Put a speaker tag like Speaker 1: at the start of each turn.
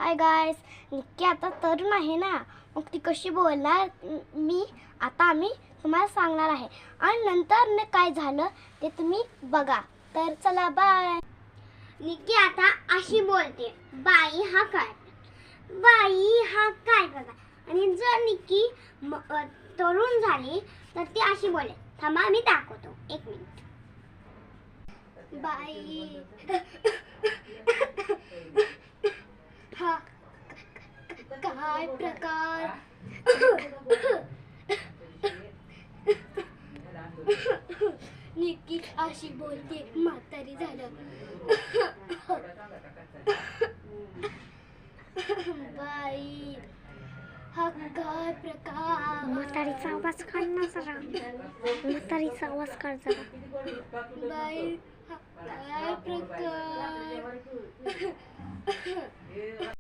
Speaker 1: हाय guys, Nikki आता तरुण आहे ना, मग ती कशी बोलणार आम्ही तुम्हाला सांगणार आहे आणि नंतर ने काय झालं ते तुम्ही बघा. तर चला बाय.
Speaker 2: निक्की आता अशी बोलते, बाई हा काय, बाई हा काय बघा. आणि जर निक्की तरुण झाली तर ती अशी बोले, थांबा मी दाखवतो, एक मिनिट.
Speaker 1: बाई हा काय प्रकार. निक्की अशी बोलते, म्हातारी झालं. बाई हा काय प्रकार.
Speaker 2: म्हातारीचा आवाज काढ ना जरा, म्हातारीचा आवाज काढ जरा.
Speaker 1: बाई हा काय प्रकार.